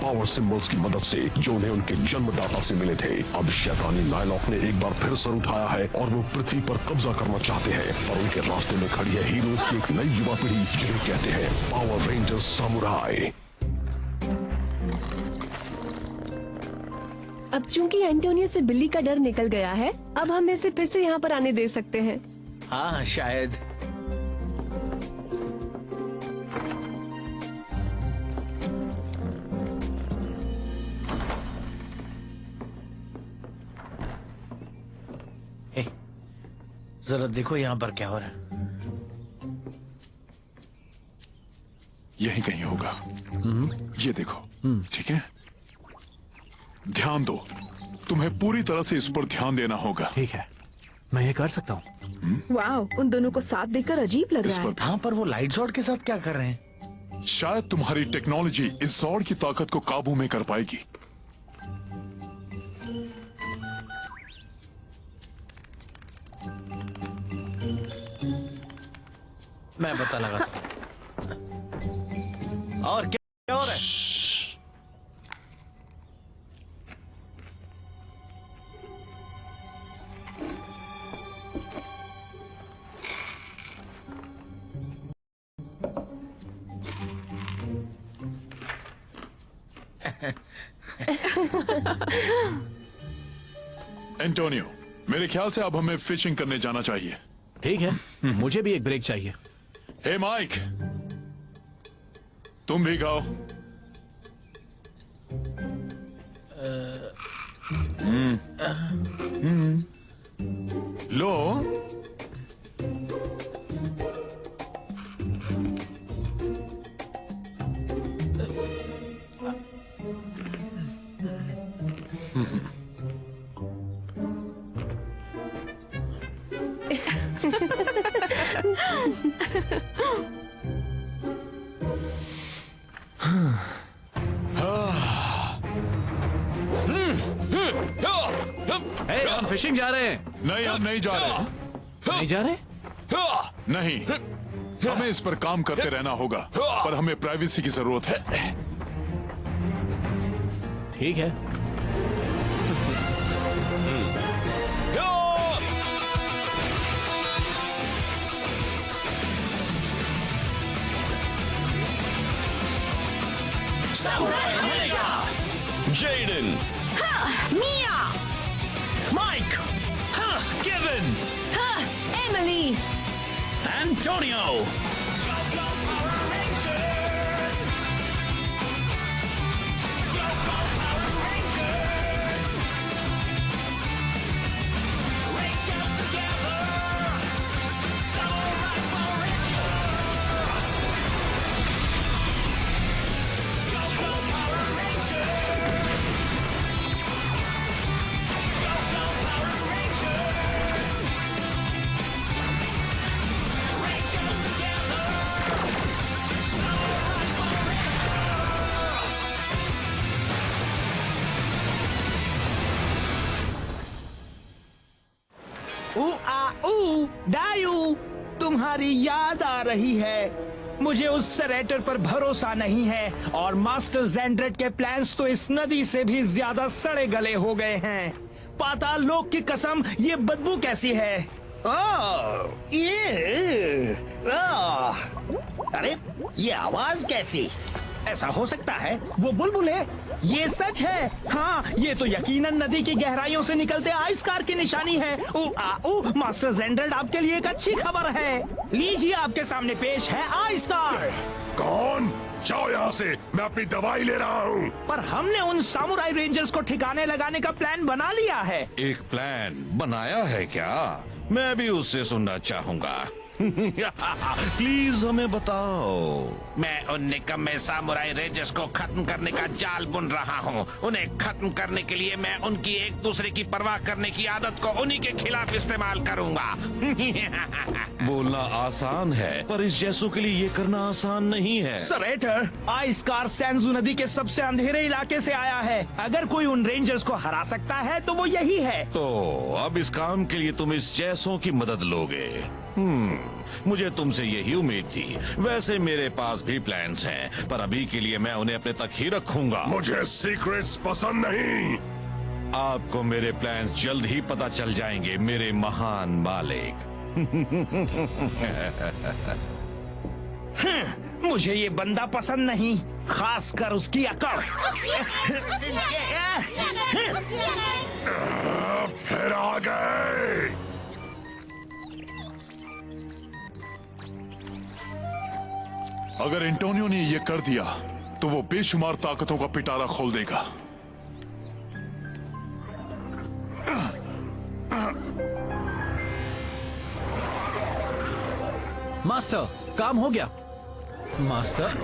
Power symbols की मदद से जो उन्हें उनके जन्मदाता से मिले थे। अब शैतानी नायलॉक ने एक बार फिर सर उठाया है और वो पृथ्वी पर कब्जा करना चाहते हैं। पर उनके रास्ते में खड़ी है हीरोज की एक नई युवा पीढ़ी जिन्हें कहते हैं पावर रेंजर्स सामुराई। अब चूंकि एंटोनियो से बिल्ली का डर निकल गया है, अब हम इसे फिर से यहाँ पर आने दे सकते हैं। हाँ शायद। जरा देखो यहाँ पर क्या हो रहा है। यही कहीं होगा। ये देखो। ठीक है, ध्यान दो। तुम्हें पूरी तरह से इस पर ध्यान देना होगा। ठीक है, मैं ये कर सकता हूँ। वाओ, उन दोनों को साथ देखकर अजीब लग रहा है। हाँ, पर वो लाइट शॉट के साथ क्या कर रहे हैं? शायद तुम्हारी टेक्नोलॉजी इस जॉर्ड की ताकत को काबू में कर पाएगी। मैं पता लगाता हूँ। और क्या हो रहा है? एंटोनियो, मेरे ख्याल से अब हमें फिशिंग करने जाना चाहिए। ठीक है, मुझे भी एक ब्रेक चाहिए। हे माइक, तुम भी गाओ। लो। हम फिशिंग जा रहे हैं। नहीं, हम नहीं जा रहे। नहीं जा रहे? नहीं, हमें इस पर काम करते रहना होगा, पर हमें प्राइवेसी की जरूरत है। ठीक है। Jaden. Mia! Mike. Kevin. Emily! Antonio. डायू, तुम्हारी याद आ रही है। मुझे उस सरेटर पर भरोसा नहीं है और मास्टर ज़ेंड्रेट के प्लान्स तो इस नदी से भी ज्यादा सड़े गले हो गए हैं। पाताल लोक की कसम, ये बदबू कैसी है? अरे ये आवाज कैसी? ऐसा हो सकता है वो बुलबुल है। ये सच है। हाँ, ये तो यकीनन नदी की गहराइयों से निकलते आइसकार की निशानी है। मास्टर ज़ेंड्रेट, आपके लिए एक अच्छी खबर है। लीजिए, आपके सामने पेश है आइसकार। कौन? जाओ यहाँ से, मैं अपनी दवाई ले रहा हूँ। पर हमने उन सामुराई रेंजर्स को ठिकाने लगाने का प्लान बना लिया है। एक प्लान बनाया है क्या? मैं भी उससे सुनना चाहूंगा। प्लीज हमें बताओ। मैं उन निकम्मे सामुराई रेंजर्स को खत्म करने का जाल बुन रहा हूँ। उन्हें खत्म करने के लिए मैं उनकी एक दूसरे की परवाह करने की आदत को उन्हीं के खिलाफ इस्तेमाल करूँगा। बोलना आसान है, पर इस जैसों के लिए ये करना आसान नहीं है। सरेटर, आइसकार सैंजू नदी के सबसे अंधेरे इलाके से आया है। अगर कोई उन रेंजर्स को हरा सकता है तो वो यही है। तो अब इस काम के लिए तुम इस जैसों की मदद लोगे? मुझे तुमसे यही उम्मीद थी। वैसे मेरे पास भी प्लान्स हैं, पर अभी के लिए मैं उन्हें अपने तक ही रखूंगा। मुझे सीक्रेट्स पसंद नहीं। आपको मेरे प्लान्स जल्द ही पता चल जाएंगे, मेरे महान मालिक। मुझे ये बंदा पसंद नहीं, खासकर उसकी अकड़। फिर आ गए। अगर एंटोनियो ने ये कर दिया तो वो बेशुमार ताकतों का पिटारा खोल देगा। मास्टर, काम हो गया। मास्टर,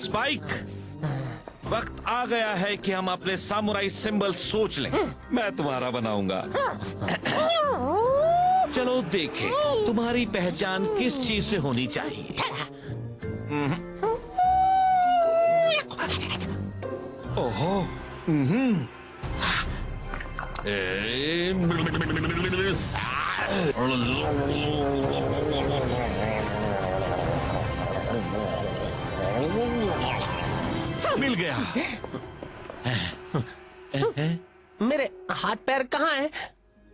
स्पाइक, वक्त आ गया है कि हम अपने सामुराई सिंबल सोच लें। मैं तुम्हारा बनाऊंगा। चलो देखें तुम्हारी पहचान किस चीज से होनी चाहिए। ओहो, मिल गया। मेरे हाथ पैर कहाँ हैं?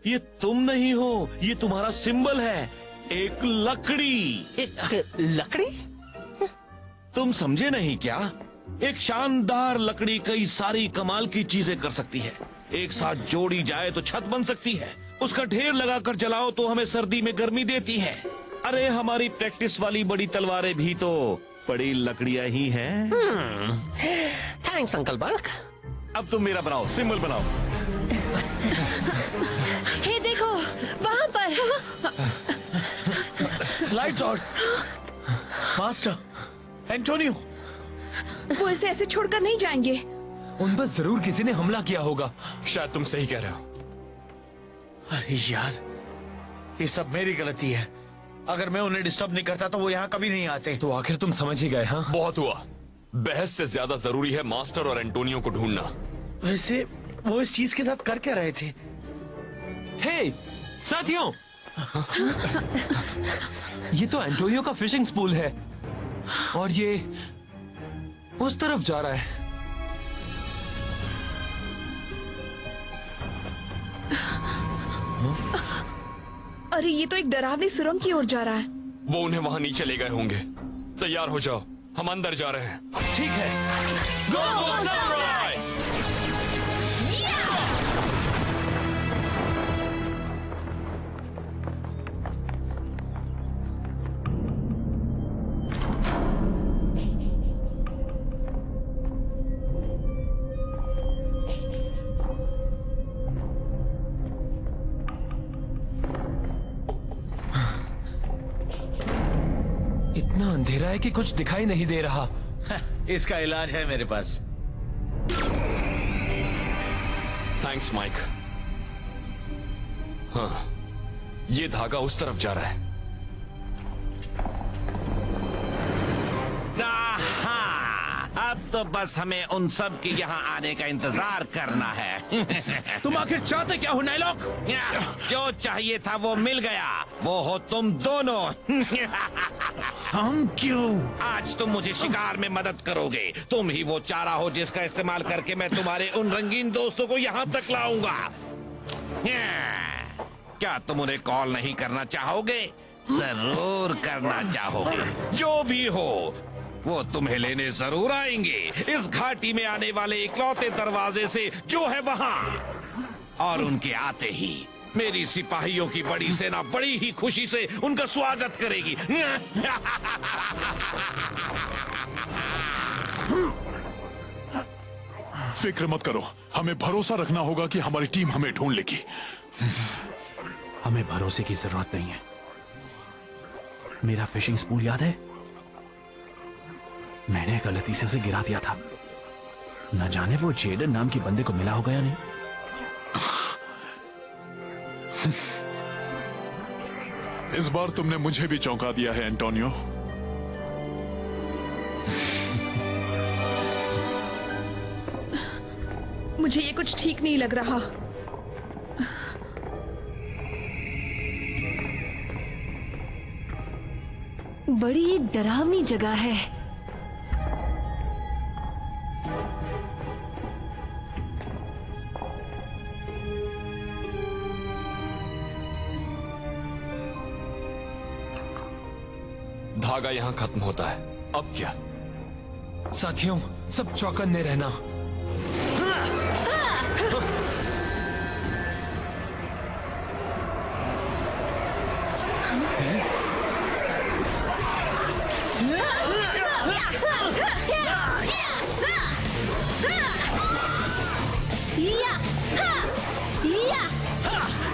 ये तुम नहीं हो, ये तुम्हारा सिंबल है, एक लकड़ी। एक लकड़ी? तुम समझे नहीं क्या? एक शानदार लकड़ी कई सारी कमाल की चीजें कर सकती है। एक साथ जोड़ी जाए तो छत बन सकती है, उसका ढेर लगाकर जलाओ तो हमें सर्दी में गर्मी देती है। अरे हमारी प्रैक्टिस वाली बड़ी तलवारें भी तो बड़ी लकड़ियां ही हैं। Thanks uncle bulk. अब तुम मेरा बनाओ, सिंबल बनाओ। हे देखो वहाँ पर। Lights out. Master, Antonio. वो इसे ऐसे छोड़कर नहीं जाएंगे। उन पर जरूर किसी ने हमला किया होगा। शायद तुम सही कह रहे हो। अरे यार, ये सब मेरी गलती है। अगर मैं उन्हें डिस्टर्ब नहीं करता तो वो यहाँ कभी नहीं आते। तो आखिर तुम समझ ही गए। हाँ, बहुत हुआ। बहस से ज्यादा जरूरी है मास्टर और एंटोनियो को ढूंढना। वैसे वो इस चीज के साथ कर क्या रहे थे? हे साथियों, ये तो एंटोनियो का फिशिंग स्पूल है और ये उस तरफ जा रहा है। अरे ये तो एक डरावनी सुरंग की ओर जा रहा है। वो उन्हें वहां नीचे ले गए होंगे। तैयार हो जाओ, हम अंदर जा रहे हैं। ठीक है। गो समुराई! इतना अंधेरा है कि कुछ दिखाई नहीं दे रहा। इसका इलाज है मेरे पास। Thanks mic. हाँ, ये धागा उस तरफ जा रहा है। अब तो बस हमें उन सब के यहाँ आने का इंतजार करना है। तुम आखिर चाहते क्या हो नायलॉक? जो चाहिए था वो मिल गया, वो हो तुम दोनों। हम क्यों? आज तुम मुझे शिकार में मदद करोगे। तुम ही वो चारा हो जिसका इस्तेमाल करके मैं तुम्हारे उन रंगीन दोस्तों को यहाँ तक लाऊंगा। क्या तुम उन्हें कॉल नहीं करना चाहोगे? जरूर करना चाहोगे। जो भी हो, वो तुम्हें लेने जरूर आएंगे, इस घाटी में आने वाले इकलौते दरवाजे से जो है वहां। और उनके आते ही मेरी सिपाहियों की बड़ी सेना बड़ी ही खुशी से उनका स्वागत करेगी। फिक्र मत करो, हमें भरोसा रखना होगा कि हमारी टीम हमें ढूंढ लेगी। हमें भरोसे की जरूरत नहीं है। मेरा फिशिंग स्पूल याद है? मैंने गलती से उसे गिरा दिया था। न जाने वो जेडन नाम की बंदे को मिला होगा या नहीं। इस बार तुमने मुझे भी चौंका दिया है एंटोनियो। मुझे ये कुछ ठीक नहीं लग रहा। बड़ी ही डरावनी जगह है। धागा यहाँ खत्म होता है। अब क्या? साथियों, सब चौकन्ने रहना।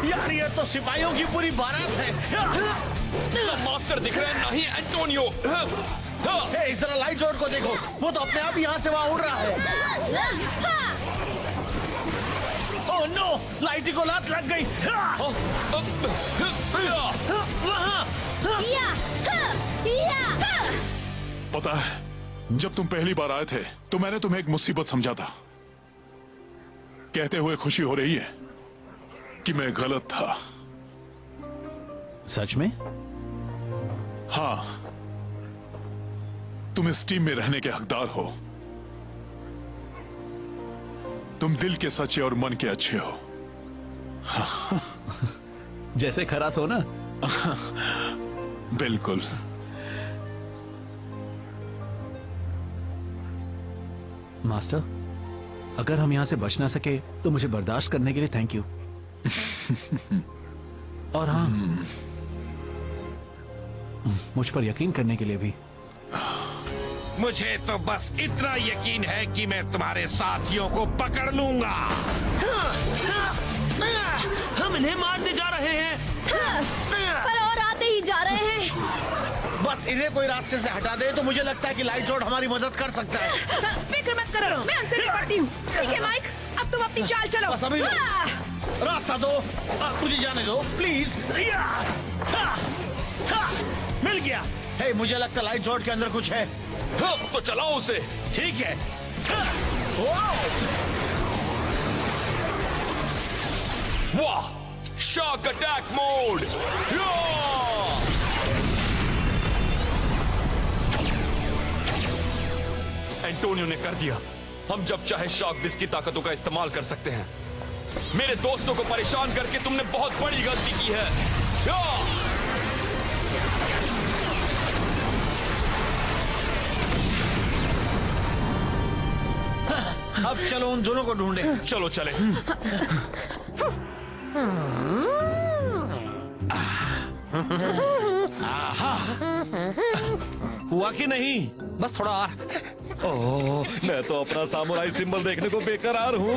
यार ये तो सिपाहियों की पूरी बारात है। ना मास्टर दिख रहे हैं, ना ही एंटोनियो। इस तरह लाइट जोड़ को देखो, वो तो अपने आप यहाँ से वहाँ उड़ रहा है। ओह नो, लाइटी को लात लग गई। पता है, जब तुम पहली बार आए थे तो मैंने तुम्हें एक मुसीबत समझा था। कहते हुए खुशी हो रही है कि मैं गलत था। सच में? हाँ, तुम इस टीम में रहने के हकदार हो। तुम दिल के सच्चे और मन के अच्छे हो। जैसे खरा सोना। बिल्कुल। मास्टर, अगर हम यहां से बच ना सके तो मुझे बर्दाश्त करने के लिए थैंक यू। और हाँ, मुझ पर यकीन करने के लिए भी। मुझे तो बस इतना यकीन है कि मैं तुम्हारे साथियों को पकड़ लूंगा। हम इन्हें मारते जा रहे हैं। पर और आते ही जा रहे हैं। बस इन्हें कोई रास्ते से हटा दे तो मुझे लगता है कि लाइट जोड़ हमारी मदद कर सकता है। फिक्र मत करो, मैं उनसे निपटती हूँ। ठीक है माइक, अब तुम अपनी चाल चलो। बस अभी रास्ता दो, मुझे जाने दो प्लीज। मिल गया। हे, मुझे लगता है लाइट जोड़ के अंदर कुछ है। तो चलाओ उसे। ठीक है। वाह, शॉक अटैक मोड। एंटोनियो ने कर दिया। हम जब चाहे शॉक डिस्क की ताकतों का इस्तेमाल कर सकते हैं। मेरे दोस्तों को परेशान करके तुमने बहुत बड़ी गलती की है। अब चलो उन दोनों को ढूंढे। चलो चले। हुआ कि नहीं? बस थोड़ा और। ओह, मैं तो अपना सामुराई सिंबल देखने को बेकरार हूँ।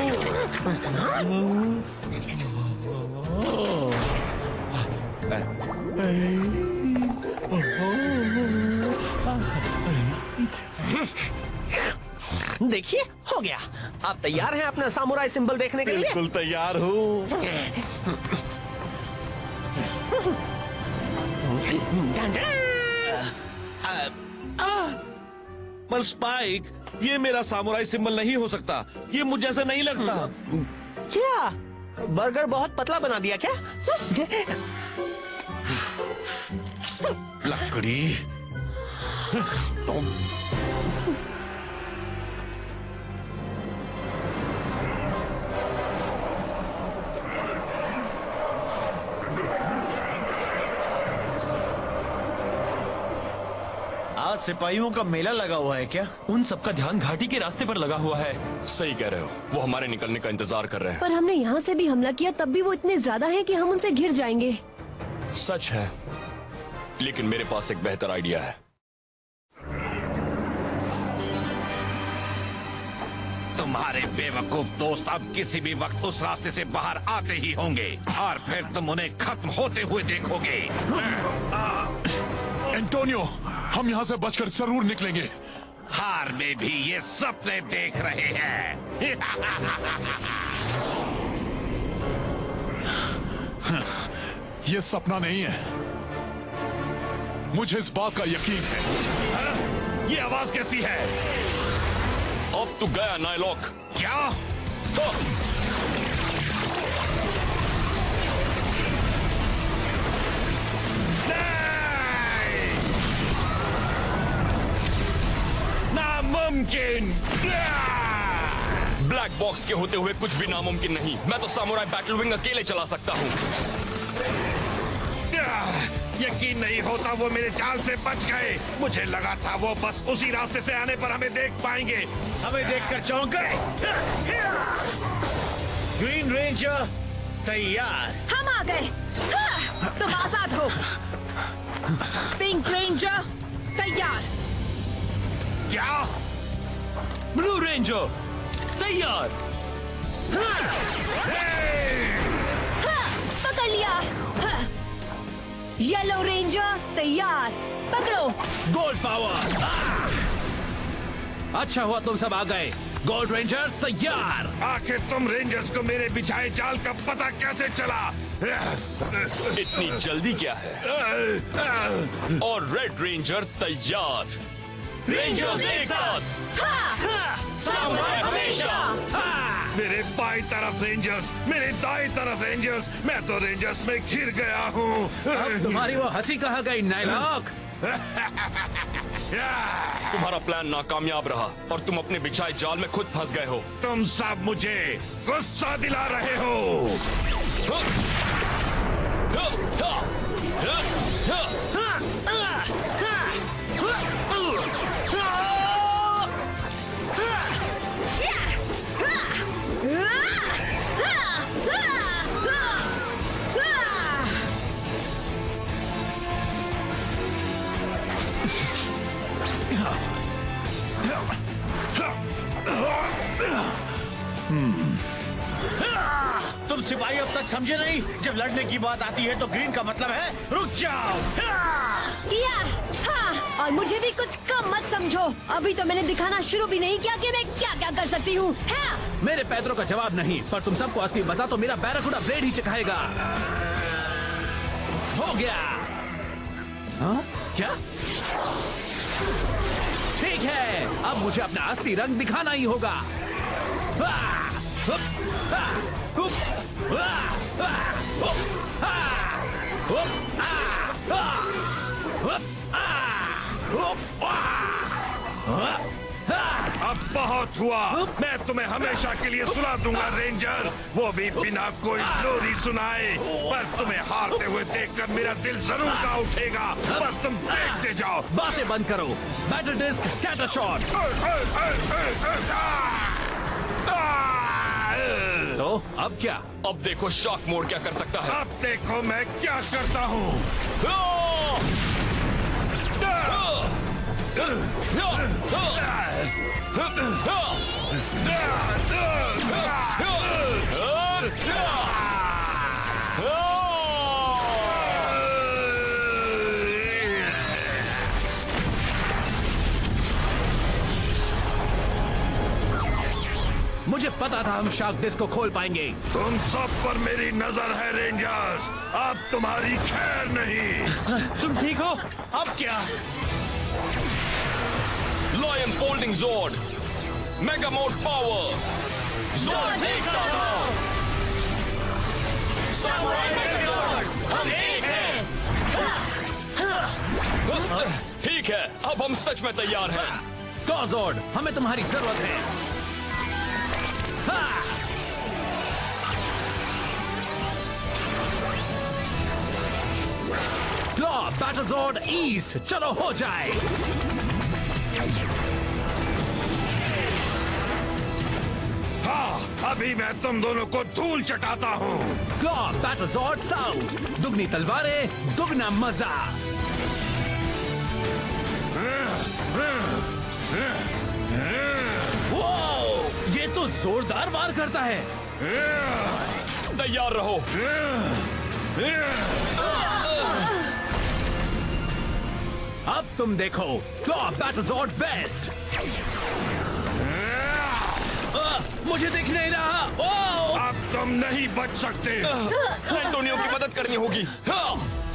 देखिए, हो गया। आप तैयार हैं अपना सामुराई सिंबल देखने के लिए? बिल्कुल तैयार हूँ। पर स्पाइक, ये मेरा सामुराई सिंबल नहीं हो सकता। ये मुझ जैसा नहीं लगता। क्या बर्गर बहुत पतला बना दिया क्या? लकड़ी। सिपाहियों का मेला लगा हुआ है क्या? उन सबका ध्यान घाटी के रास्ते पर लगा हुआ है। सही कह रहे हो, वो हमारे निकलने का इंतजार कर रहे हैं। पर हमने यहाँ से भी हमला किया, तब भी वो इतने ज्यादा हैं कि हम उनसे घिर जाएंगे। सच है, लेकिन मेरे पास एक बेहतर आइडिया है। तुम्हारे बेवकूफ दोस्त अब किसी भी वक्त उस रास्ते से बाहर आते ही होंगे और फिर तुम उन्हें खत्म होते हुए देखोगे। एंटोनियो, हम यहाँ से बचकर जरूर निकलेंगे। हार में भी ये सपने देख रहे हैं। ये सपना नहीं है, मुझे इस बात का यकीन है। ये आवाज कैसी है? अब तू गया नायलॉक। क्या? नामुमकिन! ब्लैक बॉक्स के होते हुए कुछ भी नामुमकिन नहीं। मैं तो सामुराई बैटल विंग अकेले चला सकता हूँ। यकीन नहीं होता वो मेरे जाल से बच गए। मुझे लगा था वो बस उसी रास्ते से आने पर हमें देख पाएंगे। हमें देखकर चौंक गए। ग्रीन रेंजर तैयार। हम आ गए। तुम आजाद हो। पिंक रेंजर तैयार। क्या? ब्लू रेंजर तैयार। पकड़ लिया। येलो रेंजर तैयार। पकड़ो। Gold power. अच्छा हुआ तुम सब आ गए। गोल्ड रेंजर तैयार। आखिर तुम रेंजर्स को मेरे बिछाए जाल का पता कैसे चला? इतनी जल्दी क्या है? और रेड रेंजर तैयार। रेंजर्स एक साथ। सामुराई हमेशा। मेरे बाई तरफ रेंजर्स, मेरे दाई तरफ रेंजर्स। मैं तो रेंजर्स में घिर गया हूँ। अब तुम्हारी वो हंसी कहाँ गई नायलॉक? तुम्हारा प्लान नाकामयाब रहा और तुम अपने बिछाए जाल में खुद फंस गए हो। तुम सब मुझे गुस्सा दिला रहे हो। तुम सिपाही अब तक समझे नहीं? जब लड़ने की बात आती है तो ग्रीन का मतलब है रुक जाओ। किया। हाँ, और मुझे भी कुछ कम मत समझो। अभी तो मैंने दिखाना शुरू भी नहीं किया कि मैं क्या क्या कर सकती हूँ। मेरे पैदरों का जवाब नहीं, पर तुम सबको असली मजा तो मेरा बैराकुडा ब्लेड ही चखाएगा। हो गया। हाँ? क्या? ठीक है, अब मुझे अपना असली रंग दिखाना ही होगा। अब बहुत हुआ। मैं तुम्हें हमेशा के लिए सुना दूंगा रेंजर, वो भी बिना कोई लोरी सुनाए। पर तुम्हें हारते हुए देखकर मेरा दिल जरूर का उठेगा। बस तुम देखते जाओ। बातें बंद करो। Battle disc scatter shot. तो अब क्या? अब देखो शॉक मोड क्या कर सकता है। अब देखो मैं क्या करता हूँ। मुझे पता था हम शॉक डिस्क को खोल पाएंगे। तुम सब पर मेरी नजर है रेंजर्स। अब तुम्हारी खैर नहीं। तुम ठीक हो? अब क्या? Lion folding zone, mega mode power, zone एक साथ। सामुराई मेगाजोर्ड, हम एक हैं। ठीक है, अब हम सच में तैयार हैं। गॉजोर्ड, हमें तुम्हारी जरूरत है। क्लॉ बैटलजोर्ड ईस्ट, चलो हो जाए। हाँ, अभी मैं तुम दोनों को धूल चटाता हूँ। क्लॉ बैटल जॉर्ड साउथ, दुगनी तलवारें, दुगना मजा। वो ये तो जोरदार वार करता है। तैयार रहो। अब तुम देखो क्लॉ बैटल जॉर्ड वेस्ट। मुझे दिख नहीं रहा। अब तुम नहीं बच सकते। एंटोनियो की मदद करनी होगी।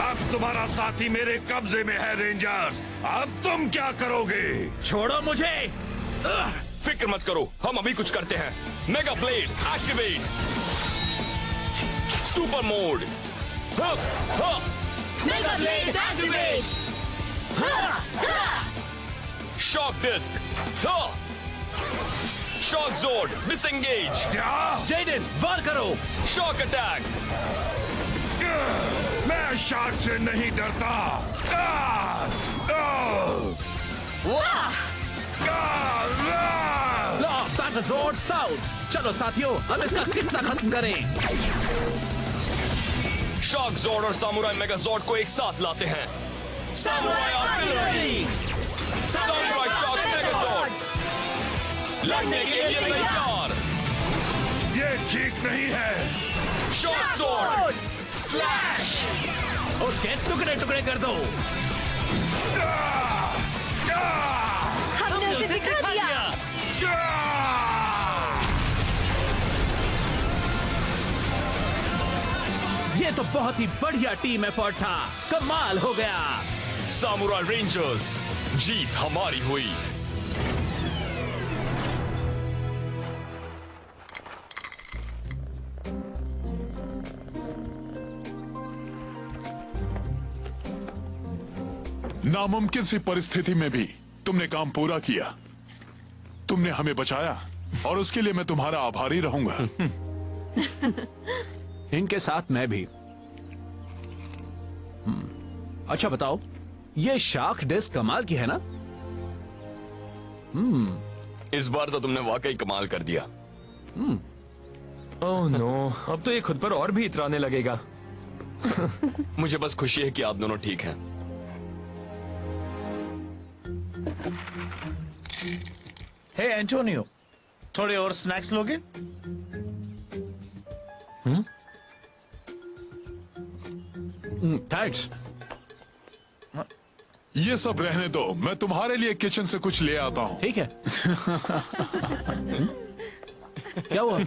अब तुम्हारा साथी मेरे कब्जे में है रेंजर्स। अब तुम क्या करोगे? छोड़ो मुझे। फिक्र मत करो, हम अभी कुछ करते हैं। Mega blade activate. Super mode. Mega blade activate. Shock disc. Shock zord disengage. Jaden वार करो। Shock attack. मैं शॉक से नहीं डरता। Battle zord south. चलो साथियों, अब इसका किस्सा खत्म करें। शॉक जोर्ड और सामुराई मेगा जोर्ड को एक साथ लाते हैं। Samurai artillery. Samurai shock mega zord लड़ने के लिए तैयार। ये ठीक नहीं है। Shock zord slash. उसके टुकड़े टुकड़े कर दो। हमने उसे दिखा दिया। ये तो बहुत ही बढ़िया टीम एफर्ट था। कमाल हो गया। सामुराई रेंजर्स, जीत हमारी हुई। नामुमकिन सी परिस्थिति में भी तुमने काम पूरा किया। तुमने हमें बचाया और उसके लिए मैं तुम्हारा आभारी रहूंगा। इनके साथ मैं भी। अच्छा बताओ, ये शार्क डिस्क कमाल की है ना? इस बार तो तुमने वाकई कमाल कर दिया। ओह नो, अब तो ये खुद पर और भी इतराने लगेगा। मुझे बस खुशी है कि आप दोनों ठीक हैं। हे एंटोनियो, थोड़े और स्नैक्स लोगे? थैंक्स। ये सब रहने दो, मैं तुम्हारे लिए किचन से कुछ ले आता हूँ। ठीक है। क्या हुआ?